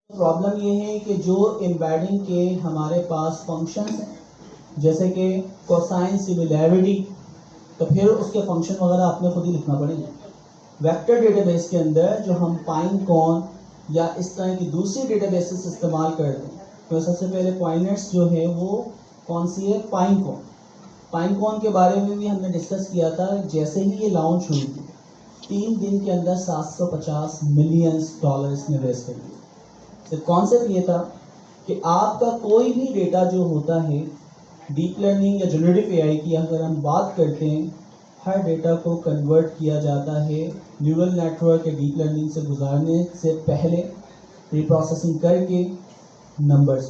Problem ये है कि जो एम्बेडिंग के हमारे पास फंक्शंस हैं जैसे कि कोसाइन सिमिलैरिटी, तो फिर उसके फंक्शन वगैरह आपने खुद ही लिखना पड़ेगा। वेक्टर डेटाबेस के अंदर जो हम पाइनकॉन या इस तरह की दूसरी डेटाबेसेस इस्तेमाल करते हैं, तो सबसे पहले पॉइंटर्स जो है वो कौन सी है, पाइनकॉन। पाइनकॉन के बारे में भी हमने डिस्कस किया था। जैसे ही ये लॉन्च हुई थी 3 दिन के अंदर 750 मिलियन डॉलर्स ने रेस कर लिया। तो कॉन्सेप्ट ये था कि आपका कोई भी डेटा जो होता है डीप लर्निंग या जनरेटिव एआई की अगर हम बात करते हैं, हर डेटा को कन्वर्ट किया जाता है न्यूरल नेटवर्क या डीप लर्निंग से गुजारने से पहले प्रीप्रोसेसिंग करके नंबर्स,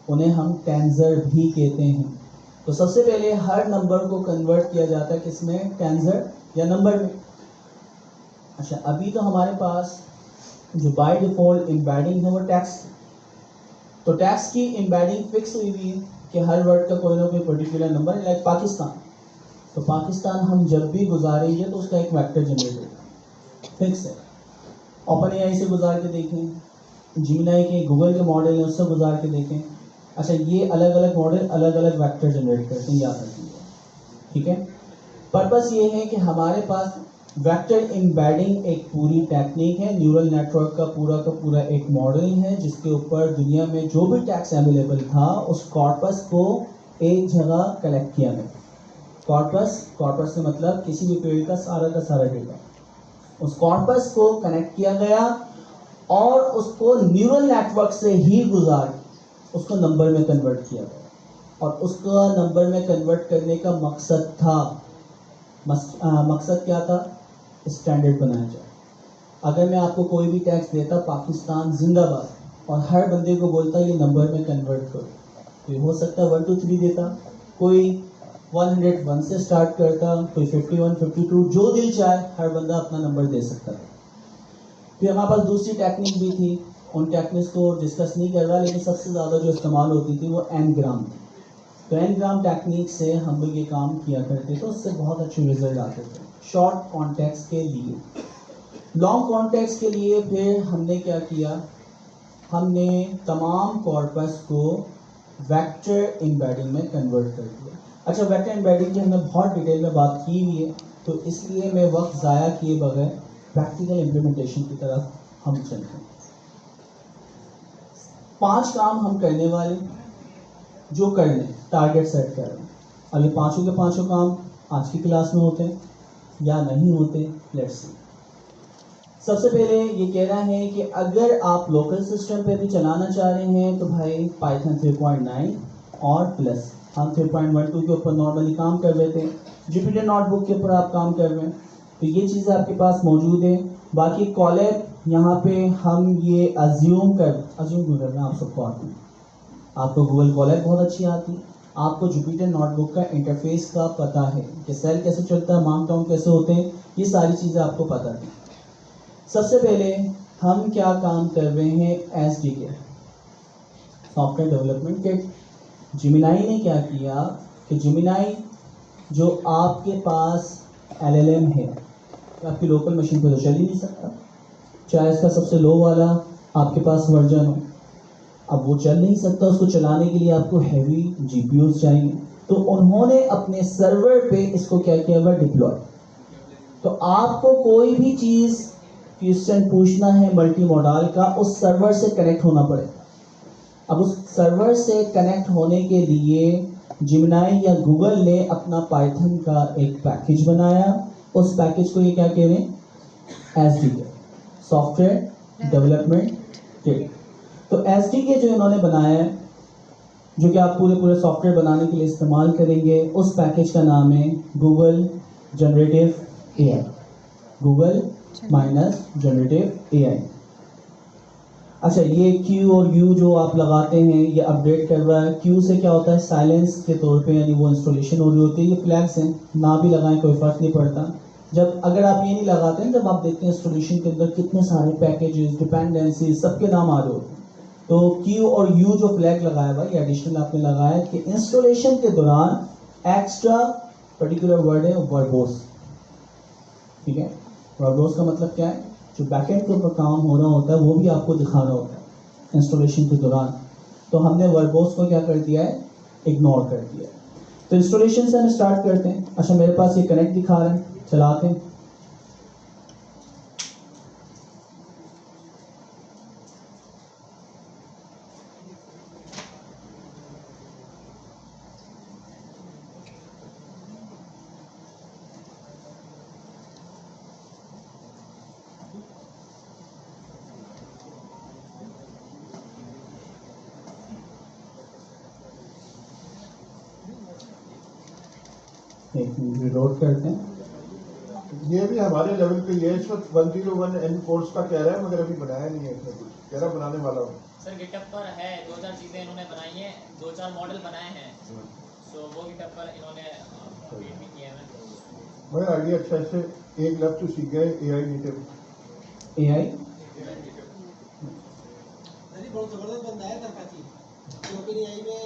उन्हें हम टेंजर भी कहते हैं। तो सबसे पहले हर नंबर को कन्वर्ट किया जाता है किसमें, टेंजर या नंबर में। अच्छा, अभी तो हमारे पास जो बाय डिफॉल्ट एम्बेडिंग है वो टेक्स्ट, तो टेक्स्ट की एम्बेडिंग फिक्स हुई हुई है कि हर वर्ड का कोई ना कोई पर्टिकुलर नंबर, लाइक पाकिस्तान, तो पाकिस्तान हम जब भी गुजारेंगे तो उसका एक वेक्टर जनरेट होगा, फिक्स है। ओपन एआई से गुजार के देखें, जीमिनाई के गूगल के मॉडल है उससे गुजार के देखें। अच्छा, ये अलग अलग मॉडल अलग अलग वेक्टर जनरेट करते हैं, याद रखिएगा, ठीक है। पर्पस ये है कि हमारे पास वेक्टर एम्बेडिंग एक पूरी टेक्निक है, न्यूरल नेटवर्क का पूरा एक मॉडल है जिसके ऊपर दुनिया में जो भी टेक्स्ट अवेलेबल था उस कॉर्पस को एक जगह कलेक्ट किया गया। कॉर्पस से मतलब किसी भी फील्ड का सारा डेटा, उस कॉर्पस को कनेक्ट किया गया और उसको न्यूरल नेटवर्क से ही गुजार उसको नंबर में कन्वर्ट किया गया। और उसका नंबर में कन्वर्ट करने का मकसद था, मकसद क्या था, स्टैंडर्ड बनाया जाए। अगर मैं आपको कोई भी टैक्स देता पाकिस्तान जिंदाबाद और हर बंदे को बोलता ये नंबर में कन्वर्ट करो, तो हो सकता है 1 2 3 देता, कोई 101 से स्टार्ट करता, कोई 51 52, जो दिल चाहे हर बंदा अपना नंबर दे सकता था। फिर हमारे पास दूसरी टेक्निक भी थी, उन टेक्निक्स को डिस्कस नहीं कर रहा, लेकिन सबसे ज़्यादा जो इस्तेमाल होती थी वो एनग्राम थी। तो एनग्राम टेक्निक से हम लोग ये काम किया करते थे, उससे बहुत अच्छे रिजल्ट आते थे शॉर्ट कॉन्टेक्स्ट के लिए। लॉन्ग कॉन्टेक्स्ट के लिए फिर हमने क्या किया, हमने तमाम कॉर्पस को वेक्टर एम्बेडिंग में कन्वर्ट कर दिया। अच्छा, वेक्टर एम्बेडिंग की हमने बहुत डिटेल में बात की हुई है, तो इसलिए मैं वक्त ज़ाया किए बगैर प्रैक्टिकल इम्प्लीमेंटेशन की तरफ हम चलते हैं। 5 काम हम करने वाले जो करने टारगेट सेट कर रहे हैं। अब ये पांचों के पांचों काम आज की क्लास में होते हैं या नहीं होते, लेट्स सी। सबसे पहले ये कह रहा है कि अगर आप लोकल सिस्टम पे भी चलाना चाह रहे हैं तो भाई पाइथन 3.9 और प्लस, हम 3.12 के ऊपर नॉर्मली काम कर रहे थे, जुपिटर नोटबुक के ऊपर आप काम कर रहे हैं, तो ये चीज़ें आपके पास मौजूद है। बाकी कॉलेब यहाँ पे हम ये अज्यूम कर रहे हैं आप सबको आती है, आपको गूगल कॉलेब बहुत अच्छी आती है, आपको जुपिटर नोटबुक का इंटरफेस का पता है कि सेल कैसे चलता है, मार्क डाउन कैसे होते हैं, ये सारी चीज़ें आपको पता है। सबसे पहले हम क्या काम कर रहे हैं, एसडीके सॉफ्टवेयर डेवलपमेंट किट। जिमिनाई ने क्या किया कि जिमिनाई जो आपके पास एलएलएम है, आपकी लोकल मशीन पर तो चल ही नहीं सकता, चाहे इसका सबसे लो वाला आपके पास वर्जन हो, अब वो चल नहीं सकता, उसको चलाने के लिए आपको हैवी जीपीयूज चाहिए। तो उन्होंने अपने सर्वर पे इसको क्या किया हुआ, डिप्लॉय। तो आपको कोई भी चीज़ क्वेश्चन पूछना है मल्टी मॉडल का, उस सर्वर से कनेक्ट होना पड़ेगा। अब उस सर्वर से कनेक्ट होने के लिए जिमिनाई या गूगल ने अपना पाइथन का एक पैकेज बनाया, उस पैकेज को ये क्या कह रहे हैं, एसडीके सॉफ्टवेयर डेवलपमेंट किट। तो एसडीके जो इन्होंने बनाया है, जो कि आप पूरे सॉफ्टवेयर बनाने के लिए इस्तेमाल करेंगे, उस पैकेज का नाम है Google generative AI, Google minus generative AI. अच्छा, ये क्यू और यू जो आप लगाते हैं ये अपडेट कर रहा है। क्यू से क्या होता है, साइलेंस के तौर पे, यानी वो इंस्टॉलेशन हो रही होती है। ये फ्लैग्स हैं, ना भी लगाएं कोई फ़र्क नहीं पड़ता। जब अगर आप ये नहीं लगाते हैं, जब आप देखते हैं इंस्टॉलेशन के अंदर कितने सारे पैकेजेस, डिपेंडेंसी, सबके नाम आ रहे होते हैं, तो क्यू और यू जो फ्लैग लगाया हुआ ये एडिशनल आपने लगाया कि इंस्टॉलेशन के दौरान एक्स्ट्रा पर्टिकुलर वर्ड है वर्बोस, ठीक है। वर्बोस का मतलब क्या है, जो बैकएंड के ऊपर काम हो रहा होता है वो भी आपको दिखाना होता है। इंस्टॉलेशन के दौरान, तो हमने वर्बोस को क्या कर दिया है, इग्नोर कर दिया है। तो इंस्टॉलेशन से हम स्टार्ट करते हैं। अच्छा, मेरे पास ये कनेक्ट दिखा रहे हैं, चलाते हैं। एक मिनट रिलोड करते हैं। ये भी हमारे लेवल पे ये इस वक्त 101N कोर्स का कह रहा है, मगर अभी बनाया नहीं है इसमें कुछ, कह रहा बनाने वाला हूँ। सर गिटहब पर है 2-4 चीज़ें इन्होंने बनाई हैं, 2-4 मॉडल बनाए हैं, सो वो गिटहब पर इन्होंने अपडेट भी किए हैं। मगर आइडिया अच्छा, इससे एक लफ्ज तो सीख गए AI नेटिव। AI बहुत जबरदस्त बंदा है तरपाती, जो कि AI में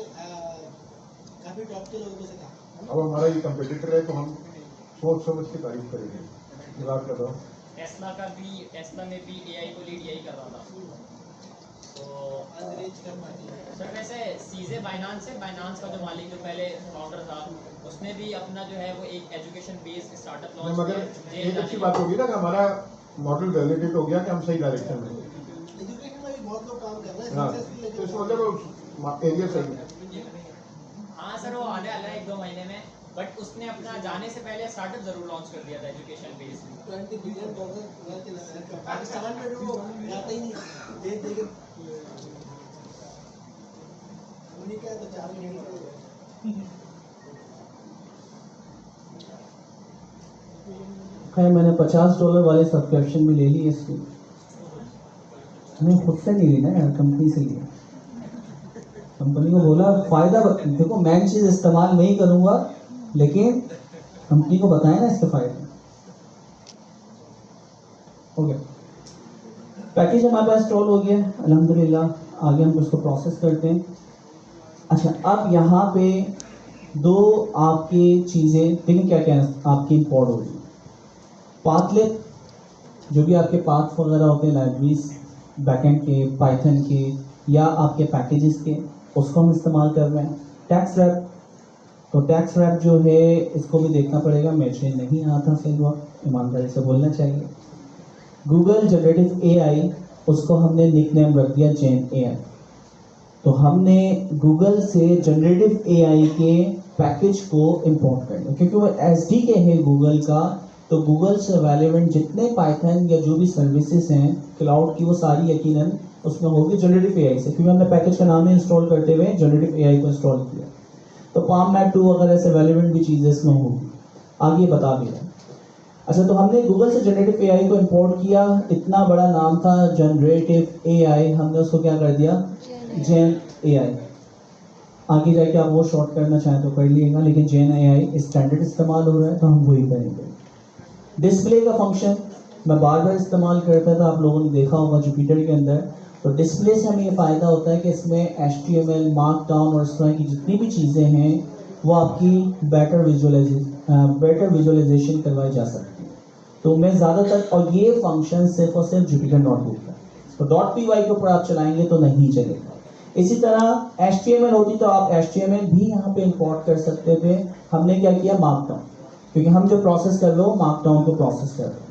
काफी टॉप के लोगों में से था। अब हमारा ये कंपटीटर है तो हम सोच समझ के तारीफ करेंगे। मजाक कर रहा हूँ। टेस्ला में भी AI को लीड यही कर रहा था। तो अंग्रेज तरपाती सर वैसे सीजे बाइनांस है, बाइनांस का जो मालिक जो पहले फाउंडर था, उसने भी अपना जो है वो एक एजुकेशन बेस्ड स्टार्टअप नहीं, लॉन्च मगर एक अच्छी बात होगी ना कि हमारा मॉडल वैलिडेट हो गया कि हम सही डायरेक्शन में हैं। एजुकेशन में भी बहुत लोग काम कर रहे हैं, हाँ, सक्सेसफुल तो इसका मतलब एरिया सही है। हाँ सर, वो आने वाला है 1-2 महीने में, बट उसने अपना जाने से पहले स्टार्टअप जरूर लॉन्च कर दिया था एजुकेशन बेस्ड। $20 बिलियन पाकिस्तान में वो जाता ही नहीं, देख देख उन्हीं का तो 4 मिनट। खैर, मैंने $50 वाले सब्सक्रिप्शन भी ले ली इसकी। मैंने खुद से नहीं ली ना यार, कंपनी से लिया। कंपनी को बोला फायदा देखो, मैं चीज़ इस्तेमाल नहीं करूंगा, लेकिन कंपनी को बताए ना इसके फायदे। हो गया, पैकेज हमारे पास इंस्टॉल हो गया अल्हम्दुलिल्लाह। आगे हम उसको प्रोसेस करते हैं। अच्छा, अब यहाँ पे दो आपकी चीज़ें देखें, क्या क्या आपकी इंपोर्ट हो रही है। पाथलेट, जो भी आपके पाथ वगैरह होते हैं, लाइब्रेरीज बैकएंड के, पाइथन के या आपके पैकेजेस के, उसको हम इस्तेमाल कर रहे हैं। टैक्स रैप, तो टैक्स रैप जो है इसको भी देखना पड़ेगा, मुझे नहीं आता सही वक्त, ईमानदारी से बोलना चाहिए। गूगल जनरेटिव AI, उसको हमने निक नेम रख दिया जेन AI। तो हमने गूगल से जनरेटिव AI के पैकेज को इंपोर्ट करना, क्योंकि वो SDK है गूगल का। तो गूगल से अवेलेबल जितने पाइथन या जो भी सर्विसेज हैं क्लाउड की, वो सारी यकीनन उसमें होगी जनरेटिव AI से, क्योंकि हमने पैकेज का नाम ही इंस्टॉल करते हुए जनरेटिव AI को इंस्टॉल किया। तो PalmNet 2 वगैरह से रेलेवेंट भी चीज़ें इसमें होगी, आगे बता भी रहे। अच्छा, तो हमने गूगल से जनरेटिव AI को इंपोर्ट किया। इतना बड़ा नाम था जनरेटिव AI, हमने उसको क्या कर दिया, जेन AI। आगे जाके आप वो शॉर्ट करना चाहें तो कर लीजिएगा, लेकिन जेन AI स्टैंडर्ड इस्तेमाल हो रहा है तो हम वही करेंगे। डिस्प्ले का फंक्शन मैं बार बार इस्तेमाल करता था, आप लोगों ने देखा होगा जुपिटर के अंदर। तो डिस्प्ले से हमें ये फ़ायदा होता है कि इसमें HTML, मार्कडाउन और इस तरह की जितनी भी चीज़ें हैं वो आपकी बेटर विजुअलाइजेशन करवाई जा सकती है। तो मैं ज़्यादातर, और ये फंक्शन सिर्फ और सिर्फ जुपिटर नोटबुक का, तो .py के ऊपर आप चलाएंगे तो नहीं चलेगा। इसी तरह HTML होती तो आप HTML भी यहाँ पे इंपोर्ट कर सकते थे। हमने क्या किया, मार्कडाउन, क्योंकि हम जो प्रोसेस कर रहे हो मार्कडाउन को प्रोसेस कर रहे हैं।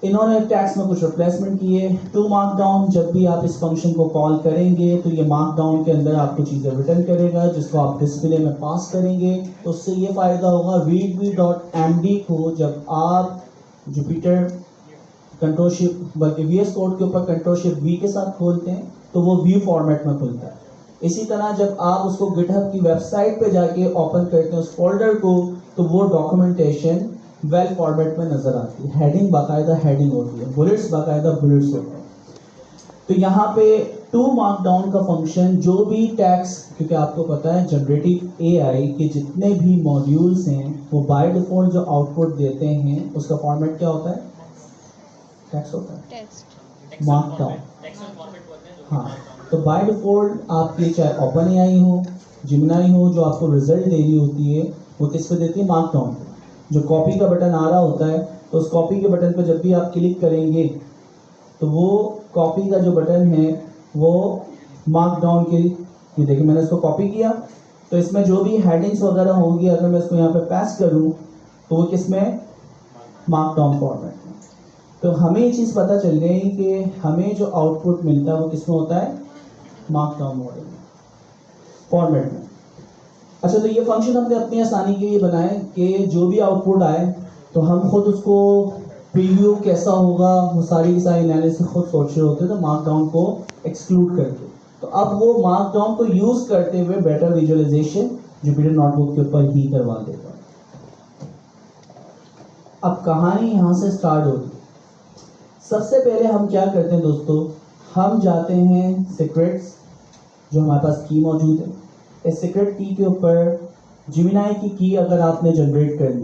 इन्होंने टैक्स में कुछ रिप्लेसमेंट किए। टू मार्कडाउन, जब भी आप इस फंक्शन को कॉल करेंगे तो ये मार्कडाउन के अंदर आपको चीज़ें रिटर्न करेगा, जिसको आप डिस्प्ले में पास करेंगे। तो उससे ये फ़ायदा होगा, readme.md को जब आप जुपिटर कंट्रोलशिप, बल्कि VS कोड के ऊपर कंट्रोलशिप V के साथ खोलते हैं तो वो व्यू फॉर्मेट में खुलता है। इसी तरह जब आप उसको गिटहब की वेबसाइट पे जाके ओपन करते हैं उस फोल्डर को, तो वो डॉक्यूमेंटेशन वेल फॉर्मेट में नजर आती है। हेडिंग बाकायदा हेडिंग होती है, बुलेट्स बाकायदा बुलेट्स होते हैं। तो यहाँ पे टू मार्कडाउन का फंक्शन, जो भी टैक्स, क्योंकि आपको पता है जनरेटिव AI के जितने भी मॉड्यूल्स हैं वो बाय डिफॉल्ट जो आउटपुट देते हैं उसका फॉर्मेट क्या होता है, टैक्स होता है, टेक्स्ट मार्कडाउन। फॉर्मेट बोलते हैं जो हाँ, markdown। तो बाय डिफॉल्ट आपके चाहे OpenAI हो, जिमनाई हो, जो आपको रिजल्ट दे रही होती है वो किस पे देती है, मार्कडाउन पे। जो कॉपी का बटन आ रहा होता है तो उस कॉपी के बटन पे जब भी आप क्लिक करेंगे तो वो कॉपी का जो बटन है वो मार्क डाउन के, ये देखिए मैंने इसको कॉपी किया, तो इसमें जो भी हेडिंग्स वगैरह होंगी अगर मैं इसको यहाँ पे पेस्ट करूँ तो वो किस में, मार्क डाउन फॉर्मेट में। तो हमें ये चीज़ पता चल गई कि हमें जो आउटपुट मिलता है वो किस में होता है, मार्क डाउन मॉडल में, फॉर्मेट में। अच्छा, तो ये फंक्शन हमने अपनी आसानी के लिए बनाए कि जो भी आउटपुट आए तो हम खुद उसको प्रीव्यू कैसा होगा वो सारी की सारी एनालिसिस खुद सोच रहे होते हैं, तो मार्क डाउन को एक्सक्लूड करके। तो अब वो मार्क डाउन को यूज़ करते हुए बेटर विजुअलाइजेशन जुपिटर नोटबुक के ऊपर ही करवा देगा। अब कहानी यहाँ से स्टार्ट होती है। सबसे पहले हम क्या करते हैं दोस्तों, हम जाते हैं सीक्रेट्स, जो हमारे पास की मौजूद है। इस सीक्रेट की के ऊपर जेमिनी की अगर आपने जनरेट कर ली